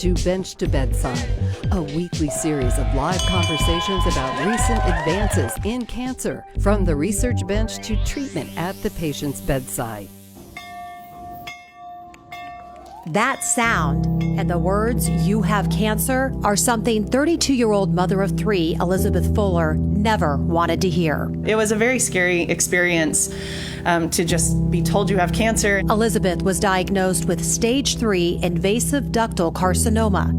to Bench to Bedside, a weekly series of live conversations about recent advances in cancer, from the research bench to treatment at the patient's bedside. That sound and the words, "you have cancer," are something 32-year-old mother of three, Elizabeth Fuller, never wanted to hear. It was a very scary experience to just be told you have cancer. Elizabeth was diagnosed with stage 3 invasive ductal carcinoma,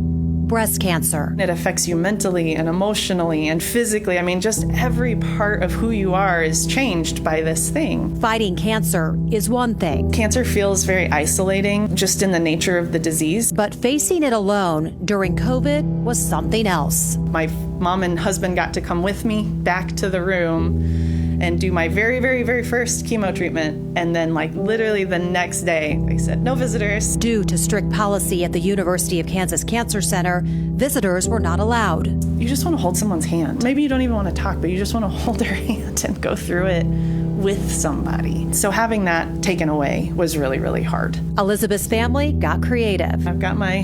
breast cancer. It affects you mentally and emotionally and physically. I mean, just every part of who you are is changed by this thing. Fighting cancer is one thing. Cancer feels very isolating, just in the nature of the disease. But facing it alone during COVID was something else. My mom and husband got to come with me back to the room and do my very, very, very first chemo treatment. And then literally the next day, they said, no visitors. Due to strict policy at the University of Kansas Cancer Center, visitors were not allowed. You just want to hold someone's hand. Maybe you don't even want to talk, but you just want to hold their hand and go through it with somebody. So having that taken away was really, really hard. Elizabeth's family got creative. I've got my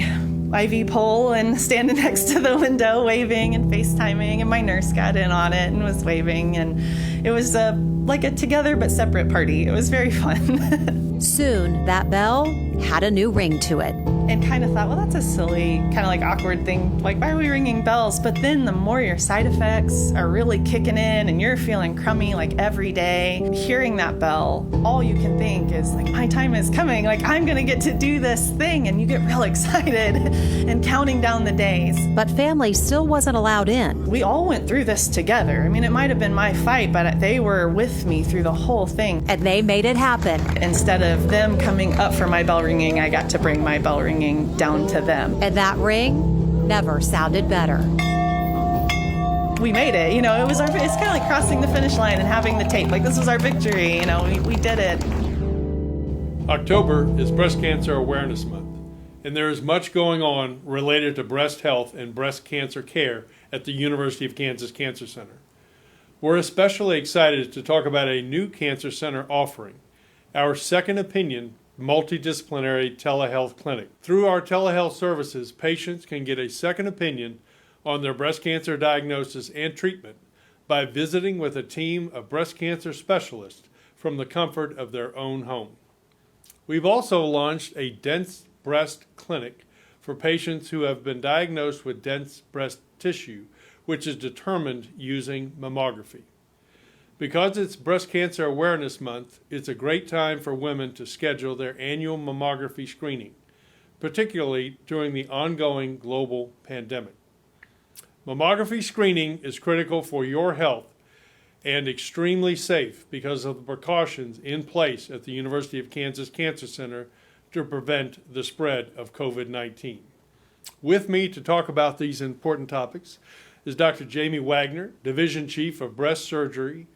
IV pole and standing next to the window waving and FaceTiming, and my nurse got in on it and was waving, and it was like a together but separate party. It was very fun. Soon, that bell had a new ring to it. And kind of thought, well, that's a silly, kind of awkward thing. Why are we ringing bells? But then the more your side effects are really kicking in and you're feeling crummy every day, hearing that bell, all you can think is my time is coming. I'm going to get to do this thing. And you get real excited and counting down the days. But family still wasn't allowed in. We all went through this together. I mean, it might have been my fight, but they were with me through the whole thing. And they made it happen. Instead of them coming up for my bell ringing, I got to bring my bell ringing down to them. And that ring never sounded better. We made it. It's kind of like crossing the finish line and having the tape. This was our victory. We did it. October is Breast Cancer Awareness Month, and there is much going on related to breast health and breast cancer care at the University of Kansas Cancer Center. We're especially excited to talk about a new cancer center offering, our Second Opinion Multidisciplinary Telehealth Clinic. Through our telehealth services, patients can get a second opinion on their breast cancer diagnosis and treatment by visiting with a team of breast cancer specialists from the comfort of their own home. We've also launched a dense breast clinic for patients who have been diagnosed with dense breast tissue, which is determined using mammography. Because it's Breast Cancer Awareness Month, it's a great time for women to schedule their annual mammography screening, particularly during the ongoing global pandemic. Mammography screening is critical for your health and extremely safe because of the precautions in place at the University of Kansas Cancer Center to prevent the spread of COVID-19. With me to talk about these important topics is Dr. Jamie Wagner, Division Chief of Breast Surgery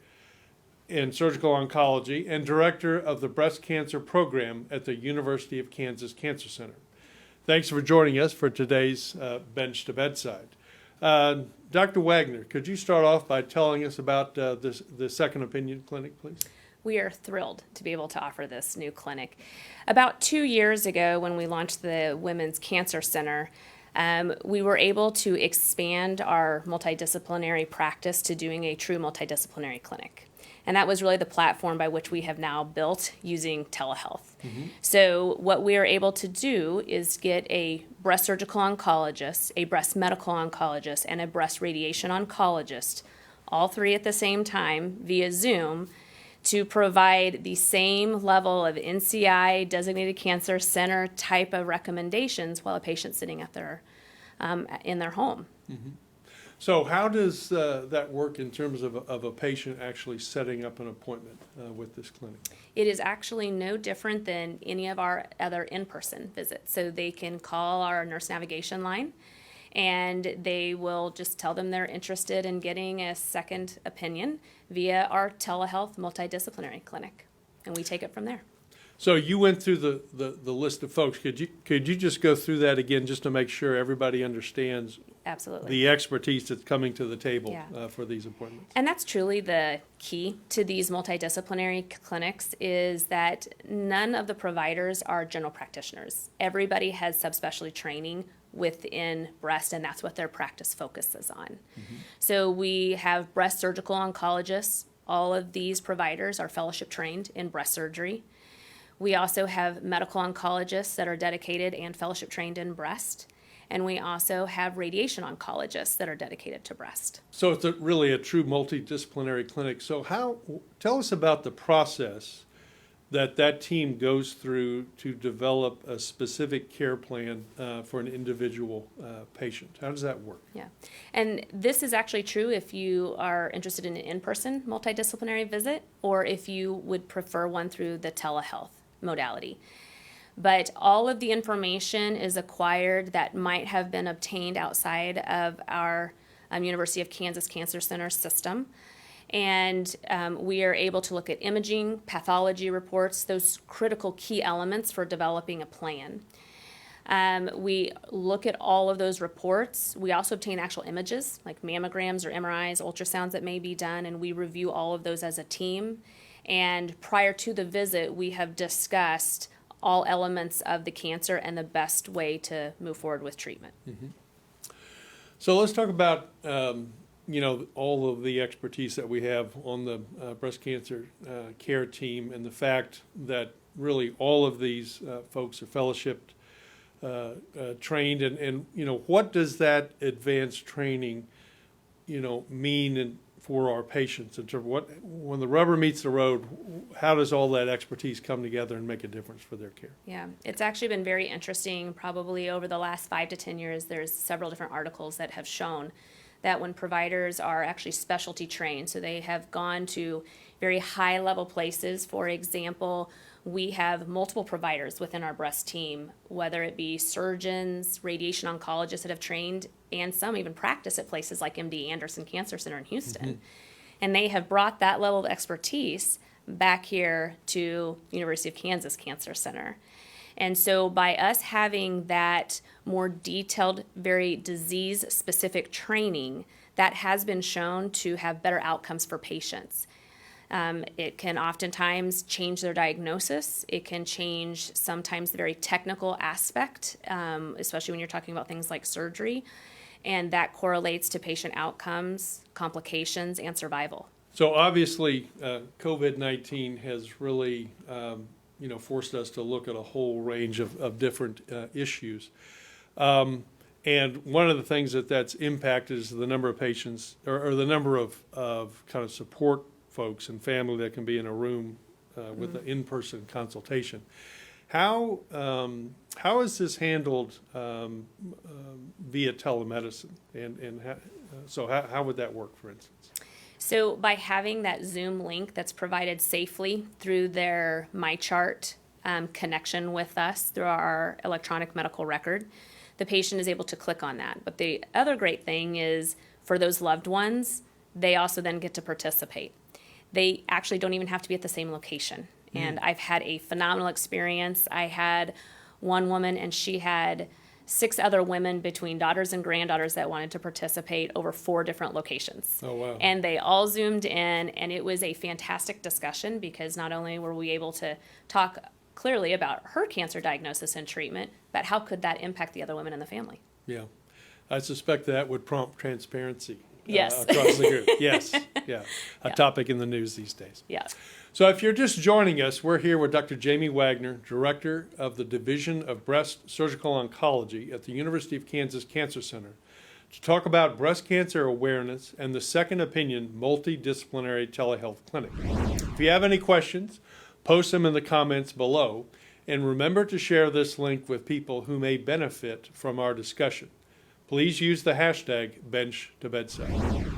and Surgical Oncology and Director of the Breast Cancer Program at the University of Kansas Cancer Center. Thanks for joining us for today's Bench to Bedside. Dr. Wagner, could you start off by telling us about the Second Opinion Clinic, please? We are thrilled to be able to offer this new clinic. About 2 years ago, when we launched the Women's Cancer Center, we were able to expand our multidisciplinary practice to doing a true multidisciplinary clinic. And that was really the platform by which we have now built using telehealth. Mm-hmm. So what we are able to do is get a breast surgical oncologist, a breast medical oncologist, and a breast radiation oncologist, all three at the same time via Zoom, to provide the same level of NCI, designated cancer center type of recommendations while a patient's sitting at in their home. Mm-hmm. So how does that work in terms of a patient actually setting up an appointment with this clinic? It is actually no different than any of our other in-person visits. So they can call our nurse navigation line, and they will just tell them they're interested in getting a second opinion via our telehealth multidisciplinary clinic, and we take it from there. So you went through the list of folks. Could you just go through that again just to make sure everybody understands Absolutely the expertise that's coming to the table Yeah. for these appointments? And that's truly the key to these multidisciplinary clinics, is that none of the providers are general practitioners. Everybody has subspecialty training within breast, and that's what their practice focuses on. So we have breast surgical oncologists. All of these providers are fellowship trained in breast surgery. We also have medical oncologists that are dedicated and fellowship trained in breast. And we also have radiation oncologists that are dedicated to breast. So it's really a true multidisciplinary clinic. So tell us about the process that team goes through to develop a specific care plan for an individual patient. How does that work? Yeah, and this is actually true if you are interested in an in-person multidisciplinary visit or if you would prefer one through the telehealth modality. But all of the information is acquired that might have been obtained outside of our University of Kansas Cancer Center system. And we are able to look at imaging, pathology reports, those critical key elements for developing a plan. We look at all of those reports. We also obtain actual images, like mammograms or MRIs, ultrasounds that may be done, and we review all of those as a team. And prior to the visit, we have discussed all elements of the cancer and the best way to move forward with treatment. So let's talk about all of the expertise that we have on the breast cancer care team, and the fact that really all of these folks are fellowshipped, trained, and what does that advanced training mean for our patients in terms of when the rubber meets the road, how does all that expertise come together and make a difference for their care? Yeah, it's actually been very interesting. Probably over the last 5 to 10 years, there's several different articles that have shown that when providers are actually specialty trained, so they have gone to very high level places. For example, we have multiple providers within our breast team, whether it be surgeons, radiation oncologists that have trained, and some even practice at places like MD Anderson Cancer Center in Houston. And they have brought that level of expertise back here to University of Kansas Cancer Center. And so by us having that more detailed, very disease-specific training, that has been shown to have better outcomes for patients. It can oftentimes change their diagnosis. It can change sometimes the very technical aspect, especially when you're talking about things like surgery, and that correlates to patient outcomes, complications, and survival. So obviously, COVID-19 has really forced us to look at a whole range of different issues. And one of the things that's impacted is the number of patients or the number of kind of support folks and family that can be in a room with an in-person consultation. How is this handled via telemedicine? And how would that work, for instance? So by having that Zoom link that's provided safely through their MyChart connection with us through our electronic medical record, the patient is able to click on that. But the other great thing is for those loved ones, they also then get to participate. They actually don't even have to be at the same location. And I've had a phenomenal experience. I had one woman, and she had 6 other women between daughters and granddaughters that wanted to participate over 4 different locations. Oh, wow. And they all Zoomed in, and it was a fantastic discussion because not only were we able to talk clearly about her cancer diagnosis and treatment, but how could that impact the other women in the family? Yeah. I suspect that would prompt transparency Yes. across the group. Yes. Yeah. A topic in the news these days. Yeah. So if you're just joining us, we're here with Dr. Jamie Wagner, Director of the Division of Breast Surgical Oncology at the University of Kansas Cancer Center, to talk about breast cancer awareness and the Second Opinion Multidisciplinary Telehealth Clinic. If you have any questions, post them in the comments below, and remember to share this link with people who may benefit from our discussion. Please use the hashtag #BenchToBedside.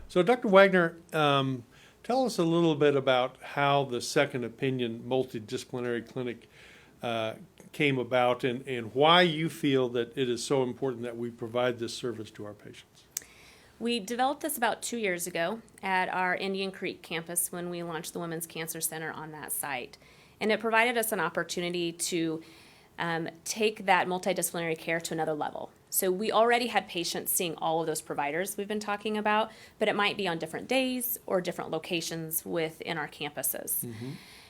So Dr. Wagner, tell us a little bit about how the Second Opinion Multidisciplinary Clinic came about and why you feel that it is so important that we provide this service to our patients. We developed this about 2 years ago at our Indian Creek campus when we launched the Women's Cancer Center on that site. And it provided us an opportunity to take that multidisciplinary care to another level. So we already had patients seeing all of those providers we've been talking about, but it might be on different days or different locations within our campuses.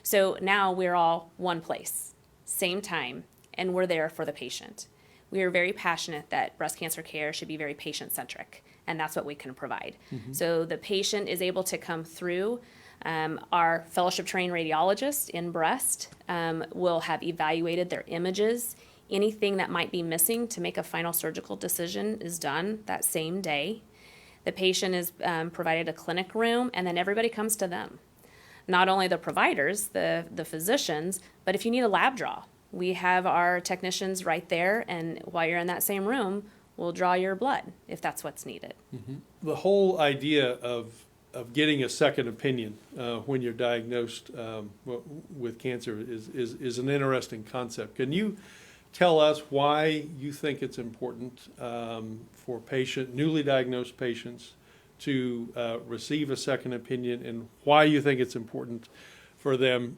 So now we're all one place, same time, and we're there for the patient. we are very passionate that breast cancer care should be very patient-centric, and that's what we can provide. So the patient is able to come through. Our fellowship-trained radiologist in breast will have evaluated their images. Anything that might be missing to make a final surgical decision is done that same day. The patient is provided a clinic room, and then everybody comes to them. Not only the providers, the physicians, but if you need a lab draw, we have our technicians right there, and while you're in that same room, we'll draw your blood if that's what's needed. The whole idea of getting a second opinion when you're diagnosed with cancer is an interesting concept. Can you tell us why you think it's important for newly diagnosed patients to receive a second opinion, and why you think it's important for them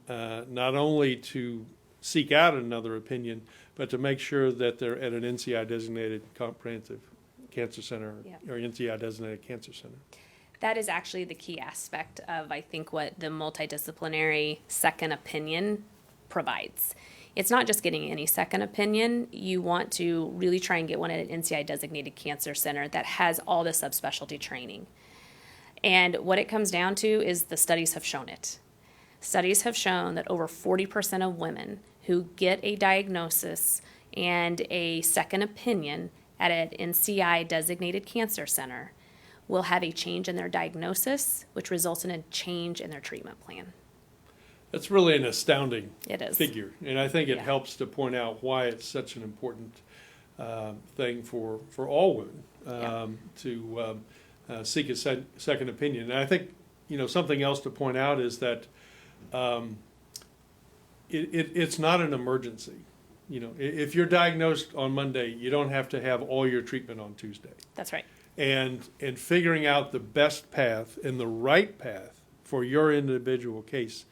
not only to seek out another opinion, but to make sure that they're at an NCI-designated comprehensive cancer center or NCI-designated cancer center? That is actually the key aspect of, I think, what the multidisciplinary second opinion provides. It's not just getting any second opinion. You want to really try and get one at an NCI-designated cancer center that has all the subspecialty training. And what it comes down to is the studies have shown it. Studies have shown that over 40% of women who get a diagnosis and a second opinion at an NCI-designated cancer center will have a change in their diagnosis, which results in a change in their treatment plan. That's really an astounding It is. figure, and I think it helps to point out why it's such an important thing for all women to seek a second opinion. And I think something else to point out is that it's not an emergency. If you're diagnosed on Monday, you don't have to have all your treatment on Tuesday. That's right. And figuring out the best path and the right path for your individual case,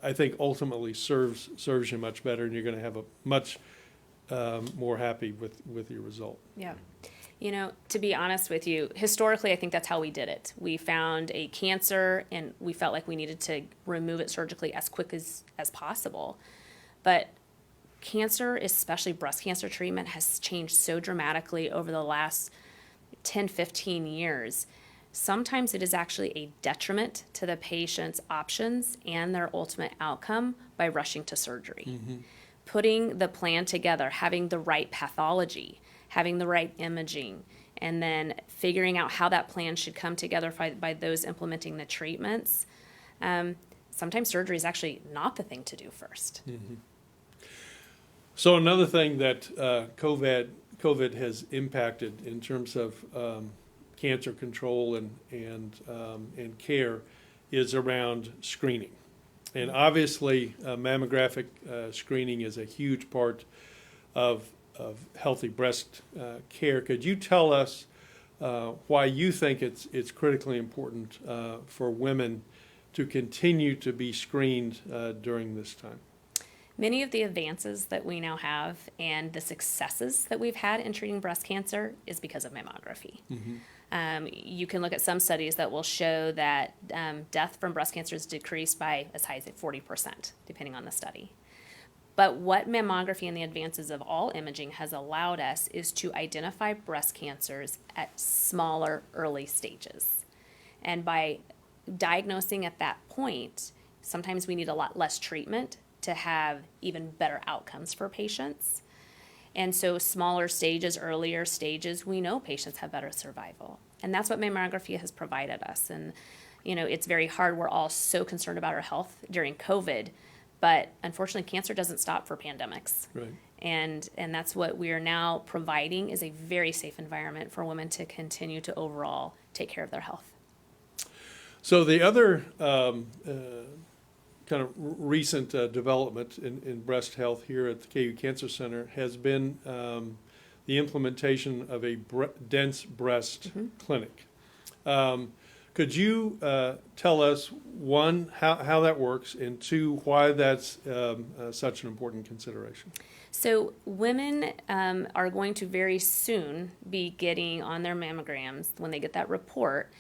I think ultimately serves you much better, and you're going to have a much more happy with your result. Yeah. To be honest with you, historically, I think that's how we did it. We found a cancer, and we felt like we needed to remove it surgically as quick as possible. But cancer, especially breast cancer treatment, has changed so dramatically over the last 10, 15 years. Sometimes it is actually a detriment to the patient's options and their ultimate outcome by rushing to surgery. Putting the plan together, having the right pathology, having the right imaging, and then figuring out how that plan should come together by those implementing the treatments. Sometimes surgery is actually not the thing to do first. So another thing that COVID has impacted in terms of cancer control and care is around screening. And obviously, mammographic screening is a huge part of healthy breast care. Could you tell us why you think it's critically important for women to continue to be screened during this time? Many of the advances that we now have and the successes that we've had in treating breast cancer is because of mammography. You can look at some studies that will show that death from breast cancer is decreased by as high as 40%, depending on the study. But what mammography and the advances of all imaging has allowed us is to identify breast cancers at smaller, early stages. And by diagnosing at that point, sometimes we need a lot less treatment to have even better outcomes for patients. And so smaller stages, earlier stages, we know patients have better survival. And that's what mammography has provided us. And, it's very hard. We're all so concerned about our health during COVID, but unfortunately, cancer doesn't stop for pandemics. Right. And that's what we are now providing is a very safe environment for women to continue to overall take care of their health. So the other kind of recent development in breast health here at the KU Cancer Center has been the implementation of a dense breast clinic. Could you tell us, one, how that works, and two, why that's such an important consideration? So women are going to very soon be getting on their mammograms, when they get that report,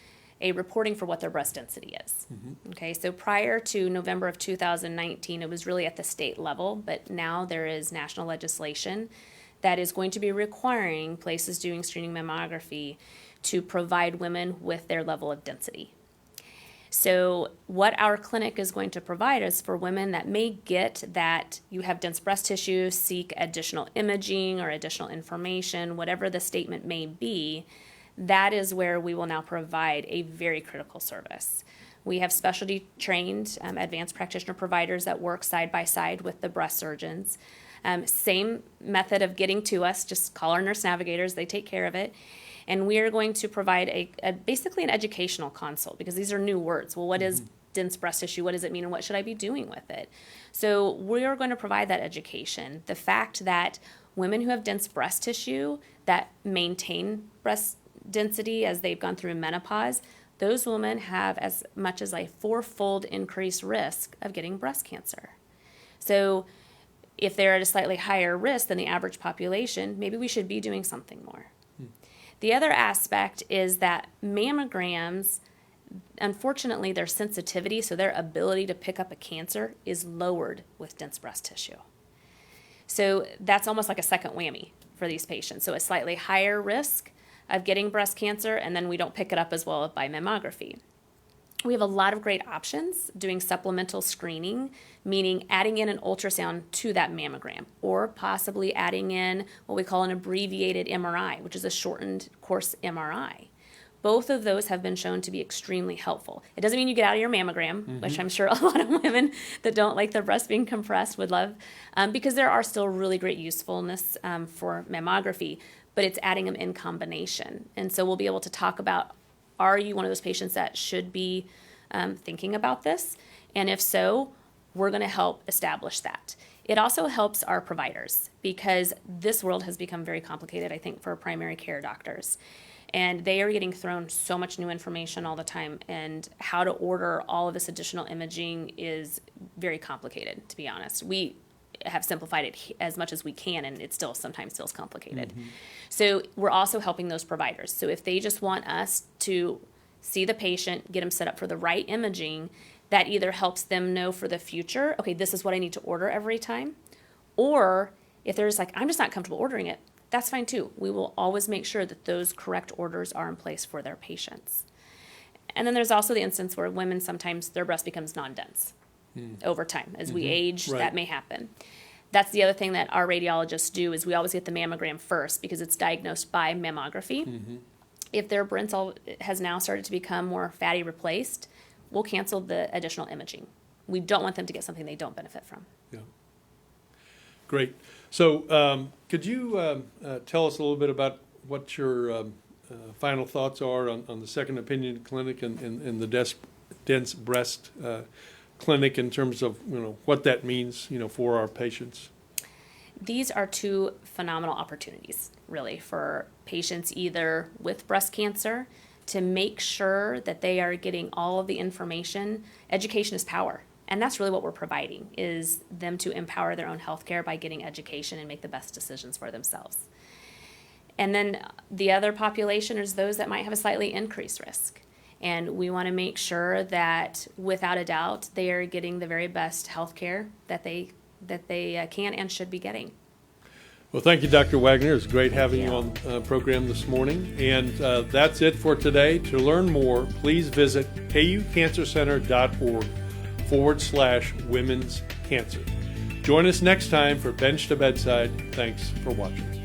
a reporting for what their breast density is. Okay, so prior to November of 2019, it was really at the state level, but now there is national legislation that is going to be requiring places doing screening mammography to provide women with their level of density. So what our clinic is going to provide is for women that may get that you have dense breast tissue, seek additional imaging or additional information, whatever the statement may be, that is where we will now provide a very critical service. We have specialty trained advanced practitioner providers that work side by side with the breast surgeons. Same method of getting to us, just call our nurse navigators, they take care of it. And we are going to provide basically an educational consult, because these are new words. Well, what is dense breast tissue? What does it mean, and what should I be doing with it? So we are going to provide that education. The fact that women who have dense breast tissue that maintain breast density as they've gone through menopause, those women have as much as a 4-fold increased risk of getting breast cancer. So if they're at a slightly higher risk than the average population, maybe we should be doing something more. The other aspect is that mammograms, unfortunately, their sensitivity, so their ability to pick up a cancer, is lowered with dense breast tissue. So that's almost like a second whammy for these patients. So a slightly higher risk of getting breast cancer, and then we don't pick it up as well by mammography. We have a lot of great options doing supplemental screening, meaning adding in an ultrasound to that mammogram, or possibly adding in what we call an abbreviated MRI, which is a shortened course MRI. Both of those have been shown to be extremely helpful. It doesn't mean you get out of your mammogram, which I'm sure a lot of women that don't like their breast being compressed would love, because there are still really great usefulness for mammography, but it's adding them in combination. And so we'll be able to talk about, are you one of those patients that should be thinking about this? And if so, we're going to help establish that. It also helps our providers, because this world has become very complicated, I think, for primary care doctors. And they are getting thrown so much new information all the time, and how to order all of this additional imaging is very complicated, to be honest. We have simplified it as much as we can, and it still sometimes feels complicated. So we're also helping those providers. So if they just want us to see the patient, get them set up for the right imaging, that either helps them know for the future, okay, this is what I need to order every time, or if they're just like, I'm just not comfortable ordering it, that's fine too. We will always make sure that those correct orders are in place for their patients. And then there's also the instance where women, sometimes their breast becomes non-dense over time. As we age, that may happen. That's the other thing that our radiologists do, is we always get the mammogram first, because it's diagnosed by mammography. If their Brenzel has now started to become more fatty replaced, we'll cancel the additional imaging. We don't want them to get something they don't benefit from. Yeah. Great. So could you tell us a little bit about what your final thoughts are on the second opinion clinic and the dense breast clinic, in terms of what that means for our patients? These are two phenomenal opportunities, really, for patients either with breast cancer to make sure that they are getting all of the information. Education is power. And that's really what we're providing, is them to empower their own healthcare by getting education and make the best decisions for themselves. And then the other population is those that might have a slightly increased risk. And we want to make sure that, without a doubt, they are getting the very best healthcare that they can and should be getting. Well, thank you, Dr. Wagner. It's great having you on the program this morning. And that's it for today. To learn more, please visit kucancercenter.org/women's cancer. Join us next time for Bench to Bedside. Thanks for watching.